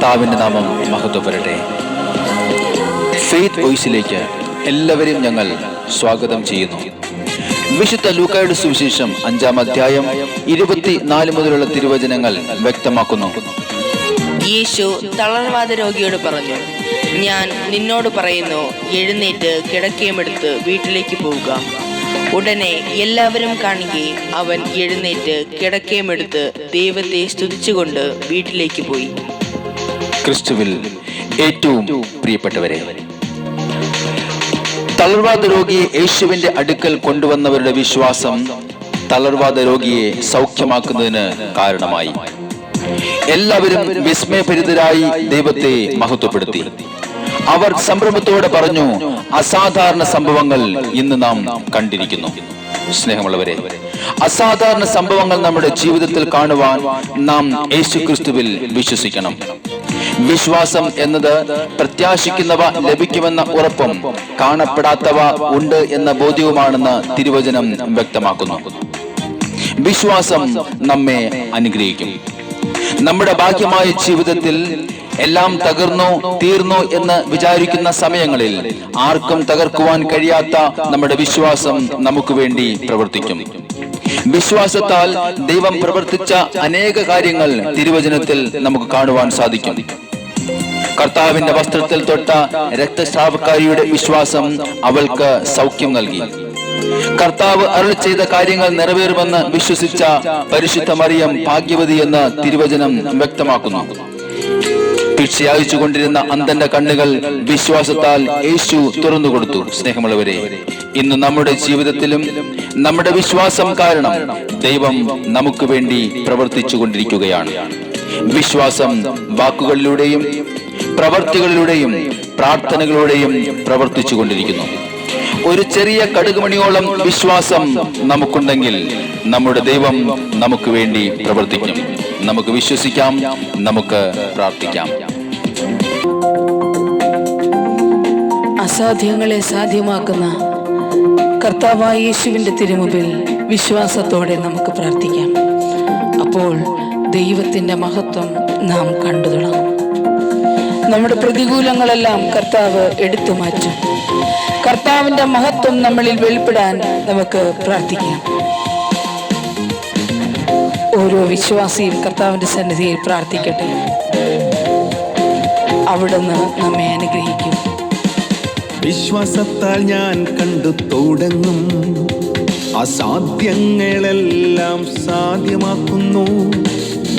കർത്താവിൻ്റെ നാമം മഹത്വപ്പെടട്ടെ. ഫെയ്ത്ത് വോയിസിലേക്ക് എല്ലാവരെയും ഞങ്ങൾ സ്വാഗതം ചെയ്യുന്നു. വിശുദ്ധ ലൂക്കായുടെ സുവിശേഷം 5-ാം അധ്യായം 24 മുതലുള്ള തിരുവചനങ്ങൾ വ്യക്തമാക്കുന്നു. യേശു തളർവാദ രോഗിയോട് പറഞ്ഞു, ഞാൻ നിന്നോട് പറയുന്നു, എഴുന്നേറ്റ് കിടക്കയുമെടുത്ത് വീട്ടിലേക്ക് പോവുക. ഉടനെ എല്ലാവരും കാണുകയും അവൻ എഴുന്നേറ്റ് കിടക്കയുമെടുത്ത് ദൈവത്തെ സ്തുതിച്ചുകൊണ്ട് വീട്ടിലേക്ക് പോയി. ക്രിസ്തുവിൽ ഏറ്റവും പ്രിയപ്പെട്ടവരെ, തളർവാദ രോഗിയെ യേശുവിന്റെ അടുക്കൽ കൊണ്ടുവന്നവരുടെ വിശ്വാസം തളർവാദ രോഗിയെ സൗഖ്യമാക്കുന്നതിന് കാരണമായി. എല്ലാവരും വിസ്മയഭരിതരായി ദൈവത്തെ മഹത്വപ്പെടുത്തി. അവർ സംഭ്രമത്തോടെ പറഞ്ഞു, അസാധാരണ സംഭവങ്ങൾ ഇന്ന് നാം കണ്ടിരിക്കുന്നു. സ്നേഹമുള്ളവരെ, അസാധാരണ സംഭവങ്ങൾ നമ്മുടെ ജീവിതത്തിൽ കാണുവാൻ നാം യേശുക്രിസ്തുവിൽ വിശ്വസിക്കണം. വിശ്വാസം എന്നത് പ്രത്യാശിക്കുന്നവ ലഭിക്കുമെന്ന ഉറപ്പും കാണപ്പെടാത്തവ ഉണ്ട് എന്ന ബോധ്യവുമാണെന്ന് തിരുവചനം വ്യക്തമാക്കുന്നു. വിശ്വാസം നമ്മെ അനുഗ്രഹിക്കും. നമ്മുടെ ബാഹ്യമായ ജീവിതത്തിൽ എല്ലാം തകർന്നു തീർന്നു എന്ന് വിചാരിക്കുന്ന സമയങ്ങളിൽ ആർക്കും തകർക്കുവാൻ കഴിയാത്ത നമ്മുടെ വിശ്വാസം നമുക്ക് വേണ്ടി പ്രവർത്തിക്കും. വിശ്വാസത്താൽ ദൈവം പ്രവർത്തിച്ച അനേക കാര്യങ്ങൾ തിരുവചനത്തിൽ നമുക്ക് കാണുവാൻ സാധിക്കും. കർത്താവിന്റെ വസ്ത്രത്തിൽ തൊട്ട രക്തസ്രാവക്കാരിയുടെ വിശ്വാസം അവൾക്ക് സൗഖ്യം നൽകി. കർത്താവ് അരുളി ചെയ്ത കാര്യങ്ങൾ നിറവേറുമെന്ന് വിശ്വസിച്ച പരിശുദ്ധ മറിയം ഭാഗ്യവതി എന്ന് തിരുവചനം വ്യക്തമാക്കുന്നു. ഭിക്ഷയച്ചു കൊണ്ടിരുന്ന അന്ധന്റെ കണ്ണുകൾ വിശ്വാസത്താൽ യേശു തുറന്നു കൊടുത്തു. സ്നേഹമുള്ളവരെ, ഇന്ന് നമ്മുടെ ജീവിതത്തിലും നമ്മുടെ വിശ്വാസം കാരണം ദൈവം നമുക്ക് വേണ്ടി പ്രവർത്തിച്ചു കൊണ്ടിരിക്കുകയാണ്. വിശ്വാസം വാക്കുകളിലൂടെയും പ്രവർത്തികളിലൂടെയും പ്രാർത്ഥനകളിലൂടെയും പ്രവർത്തിച്ചു കൊണ്ടിരിക്കുന്നു. ഒരു ചെറിയ കടുകുമണിയോളം വിശ്വാസം നമുക്കുണ്ടെങ്കിൽ നമ്മുടെ ദൈവം നമുക്ക് വേണ്ടി പ്രവർത്തിക്കും. നമുക്ക് വിശ്വസിക്കാം, നമുക്ക് പ്രാർത്ഥിക്കാം. അസാധ്യങ്ങളെ സാധ്യമാക്കുന്ന കർത്താവായ യേശുവിൻ്റെ തിരുമുമ്പിൽ വിശ്വാസത്തോടെ നമുക്ക് പ്രാർത്ഥിക്കാം. അപ്പോൾ ദൈവത്തിൻ്റെ മഹത്വം നാം കണ്ടു തുടങ്ങും. നമ്മുടെ പ്രതികൂലങ്ങളെല്ലാം കർത്താവ് എടുത്തു മാറ്റും. കർത്താവിൻ്റെ മഹത്വം നമ്മളിൽ വെളിപ്പെടാൻ നമുക്ക് പ്രാർത്ഥിക്കാം. ഓരോ വിശ്വാസിയും കർത്താവിൻ്റെ സന്നിധിയിൽ പ്രാർത്ഥിക്കട്ടെ. അവിടുന്ന് നമ്മെ അനുഗ്രഹിക്കും. വിശ്വാസത്താൽ ഞാൻ കണ്ടു തുടങ്ങും, അസാധ്യങ്ങളെല്ലാം സാധ്യമാക്കുന്നു.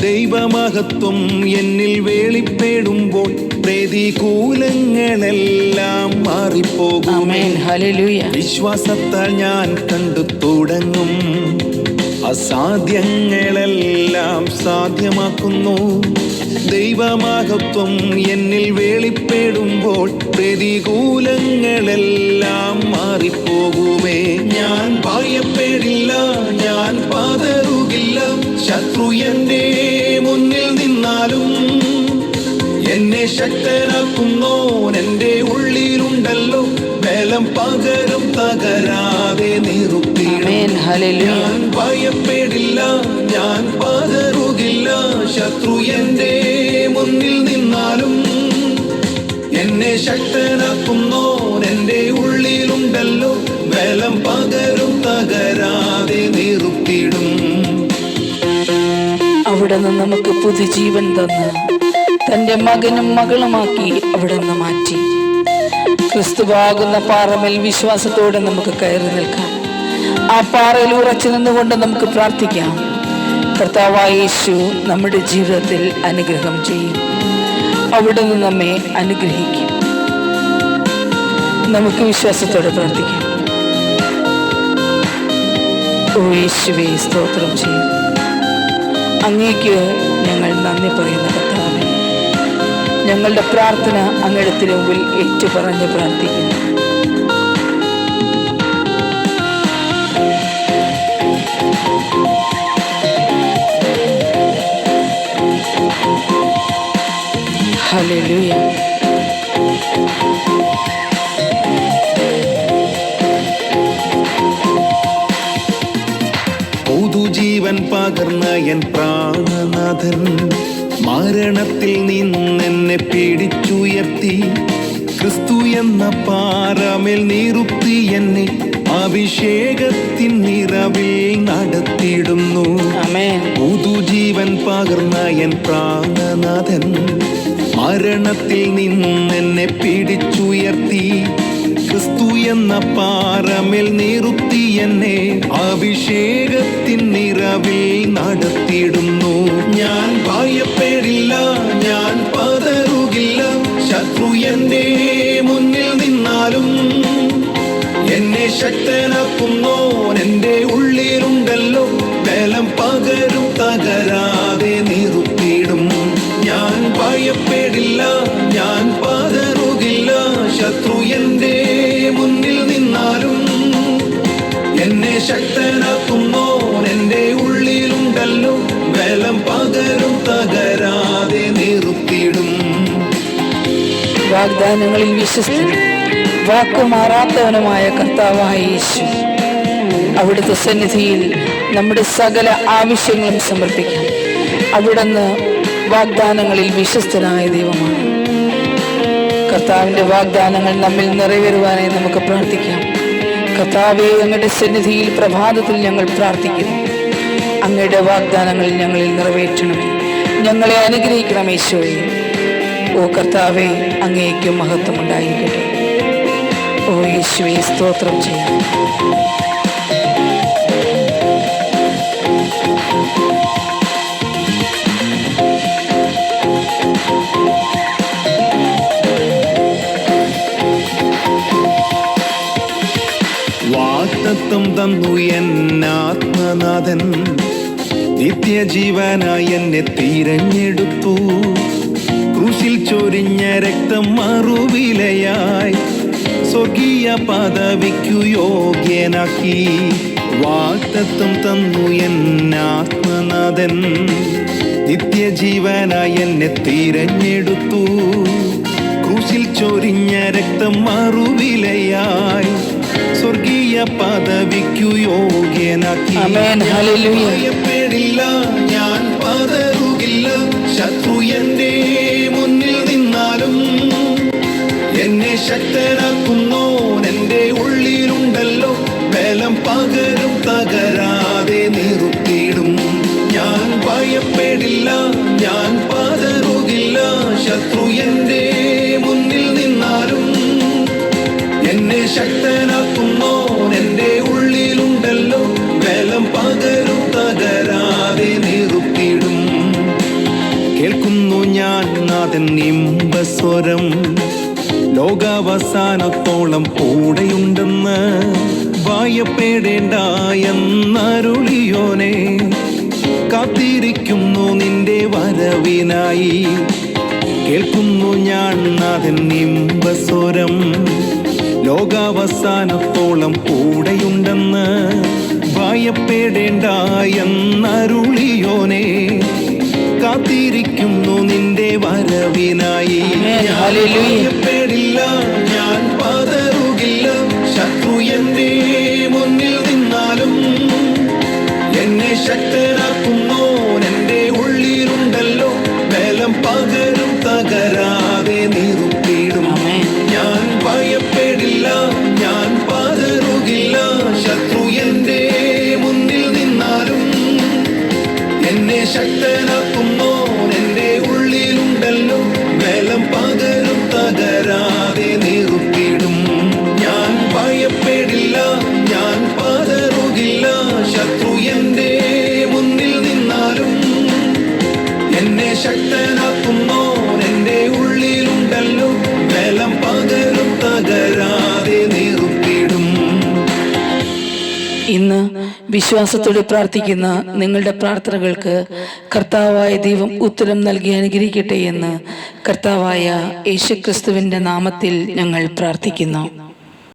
ദൈവമഹത്വം എന്നിൽ വെളിപ്പെടുമ്പോൾ പ്രതികൂലങ്ങളെല്ലാം മാറിപ്പോകും. വിശ്വാസത്താൽ ഞാൻ കണ്ടു തുടങ്ങും, അസാധ്യങ്ങളെല്ലാം സാധ്യമാക്കുന്നു. ദൈവമഹത്വം എന്നിൽ വെളിപ്പെടുമ്പോൾ പ്രതികൂലങ്ങളെല്ലാം മാറിപ്പോകുമേ. ഞാൻ ഭയപ്പെടില്ല, ഞാൻ പതറുകില്ല. ശത്രു എന്റെ മുന്നിൽ നിന്നാലും എന്നെ ശക്തനാക്കുന്നോൻ എൻ്റെ ഉള്ളിലുണ്ടല്ലോ. ബലം പകരം തകരാതെ നിർത്തിയിടും. ഞാൻ ഭയപ്പെടില്ല, ഞാൻ പതറുകില്ല. ശത്രു എന്റെ മുന്നിൽ നിന്നാലും എന്നെ ശക്തനാക്കുന്നോൻ എൻ്റെ ഉള്ളിലുണ്ടല്ലോ. ബലം പകരം തകരാതെ നിർത്തിയിടും. അവിടുന്ന് നമുക്ക് പുതുജീവൻ തന്ന് തൻ്റെ മകനും മകളുമാക്കി അവിടുന്ന് മാറ്റി. ക്രിസ്തുവാകുന്ന പാറമേൽ വിശ്വാസത്തോടെ നമുക്ക് കയറി നിൽക്കാം. ആ പാറയിൽ ഉറച്ചു നിന്നുകൊണ്ട് നമുക്ക് പ്രാർത്ഥിക്കാം. കർത്താവായ യേശു നമ്മുടെ ജീവിതത്തിൽ അനുഗ്രഹം ചെയ്യും. അവിടുന്ന് നമ്മെ അനുഗ്രഹിക്കും. നമുക്ക് വിശ്വാസത്തോടെ പ്രാർത്ഥിക്കാം. ഓ യേശുവേ, സ്തോത്രം ചെയ്യും. അങ്ങേക്ക് ഞങ്ങൾ നന്ദി പറയുന്ന കർത്താവേ, ഞങ്ങളുടെ പ്രാർത്ഥന അങ്ങയുടെ തിരുമുമ്പിൽ ഏറ്റുപറഞ്ഞ് പ്രാർത്ഥിക്കുന്നു. ഹല്ലേലൂയ. പുതുജീവൻ പകർന്ന എൻ പ്രാണനാഥൻ മരണത്തിൽ നിന്നെന്നെ പിടിച്ചുയർത്തി ക്രിസ്തു എന്ന പാറമേൽ നിർത്തി എന്നെ അഭിഷേകത്തിൻ നിറവിൽ നടത്തിയിടുന്നു. ആമേൻ. പുതുജീവൻ പകർന്ന എൻ പ്രാണനാഥൻ മരണത്തിൽ നിന്നെന്നെ പിടിച്ചുയർത്തി ക്രിസ്തു എന്ന പാറമേൽ നിർത്തി എന്നെ അഭിഷേകത്തിൻ നിറവിൽ നടത്തിയിടുന്നു. ഞാൻ ഭയപ്പെടില്ല, ഞാൻ പതറുകില്ല. ശത്രു എന്റെ മുന്നിൽ നിന്നാലും എന്നെ ശക്തനാക്കുന്നോൻ എന്റെ ഉള്ളിലുണ്ടല്ലോ. ബലം പകരും, തകരാതെ നിർത്തിയിടും. ഞാൻ ഭയപ്പെടില്ല, ഞാൻ പതറുകില്ല. ശത്രു എന്റെ മുന്നിൽ നിന്നാലും എന്നെ ശക്തനാക്കുന്നോൻ എന്റെ ഉള്ളിലുണ്ടല്ലോ. ബലം പകരും, തകരാതെ നിർത്തിയിടും. വാഗ്ദാനങ്ങളിൽ വിശ്വസ്തനും വാക്കുമാറാത്തവനുമായ കർത്താവായ യേശു, അവിടുത്തെ സന്നിധിയിൽ നമ്മുടെ സകല ആവശ്യങ്ങളും സമർപ്പിക്കാം. അവിടുന്ന് വാഗ്ദാനങ്ങളിൽ വിശ്വസ്തനായ ദൈവമാണ്. കർത്താവിൻ്റെ വാഗ്ദാനങ്ങൾ നമ്മിൽ നിറവേറുവാനായി നമുക്ക് പ്രാർത്ഥിക്കാം. കർത്താവേ, അങ്ങയുടെ സന്നിധിയിൽ പ്രഭാതത്തിൽ ഞങ്ങൾ പ്രാർത്ഥിക്കുന്നു. അങ്ങയുടെ വാഗ്ദാനങ്ങൾ ഞങ്ങളിൽ നിറവേറ്റണമേ. ഞങ്ങളെ അനുഗ്രഹിക്കണം യേശുവേ. ഓ കർത്താവേ, അങ്ങേക്ക് മഹത്വം ഉണ്ടായിരിക്കട്ടെ. ഓ യേശുവേ, സ്തോത്രം ചെയ്യാം. വാഗ്ദത്തം തന്നു എന്നാത്മനാഥൻ, നിത്യജീവനായി എന്നെ തിരഞ്ഞെടുത്തു. ക്രൂശിൽ ചൊരിഞ്ഞ രക്തം മറുവിലയായി സ്വർഗീയ പദവിക്കു യോഗ്യനാക്കി. വാഗ്ദത്തം തന്നു എന്നാത്മനാഥൻ, നിത്യജീവനായി എന്നെ തിരഞ്ഞെടുത്തു. ക്രൂശിൽ ചൊരിഞ്ഞ രക്തം മറുവിലയായി സ്വർഗീയ പദവിക്കു യോഗ്യനാക്കി. ഭയപ്പെടില്ല, ഞാൻ പതറുകില്ല. ശത്രു എന്റെ മുന്നിൽ നിന്നാലും എന്നെ ശക്തനാക്കുന്നോൻ എന്റെ ഉള്ളിലുണ്ടല്ലോ. ബലം പകരും, തകരാതെ നിർത്തിയിടും. ഞാൻ ഭയപ്പെടില്ല, ഞാൻ പതറുകില്ല. ശത്രു എന്റെ മുന്നിൽ നിന്നാലും എന്നെ ശക്തനാക്കുന്നോൻ എന്റെ ഉള്ളിലുണ്ടല്ലോ. ബലം പകരും, തകരാതെ നിർത്തിയിടും. കേൾക്കുന്നു ഞാൻ നാഥൻ ഇമ്പസ്വരം, ലോകാവസാനത്തോളം കൂടെയുണ്ടെന്ന്. ഭയപ്പെടേണ്ട എന്നരുളിയോനെ, കാത്തിരിക്കുന്നു നിന്റെ വരവിനായി. കേൾക്കുന്നു ഞാൻ നാഥൻ ഇമ്പസ്വരം, ലോകാവസാനത്തോളം കൂടെയുണ്ടെന്ന്. ഭയപ്പെടേണ്ട എന്നരുളിയോനെ, കാത്തിരിക്കുന്നു നിന്റെ വരവിനായി. ഭയപ്പെടില്ല, ഞാൻ പതറുകില്ല. ശത്രു എന്റെ മുന്നിൽ നിന്നാലും എന്നെ ശക്തനാക്കുന്നോൻ എന്റെ ഉള്ളിലുണ്ടല്ലോ. ബലം പകരും, തകരാതെ നിർത്തിയിടും. ഞാൻ ഭയപ്പെടില്ല, ഞാൻ പതറുകില്ല. ശത്രു എന്റെ മുന്നിൽ നിന്നാലും എന്നെ ശക്തനാക്കുന്നോൻ എന്റെ ഉള്ളിലുണ്ടല്ലോ. ബലം പകരും, തകരാതെ നിർത്തിയിടും. ഞാൻ ഭയപ്പെടില്ല, ഞാൻ പതറുകില്ല. ശത്രു എന്റെ മുന്നിൽ നിന്നാലും എന്നെ ശക്തനാക്കുന്നോൻ എന്റെ ഉള്ളിലുണ്ടല്ലോ. ബലം പകരും, തകരാതെ നിർത്തിയിടും. ഇന്ന് വിശ്വാസത്തോടെ പ്രാർത്ഥിക്കുന്ന നിങ്ങളുടെ പ്രാർത്ഥനകൾക്ക് കർത്താവായ ദൈവം ഉത്തരം നൽകി അനുഗ്രഹിക്കട്ടെ എന്ന് കർത്താവായ യേശുക്രിസ്തുവിന്റെ നാമത്തിൽ ഞങ്ങൾ പ്രാർത്ഥിക്കുന്നു.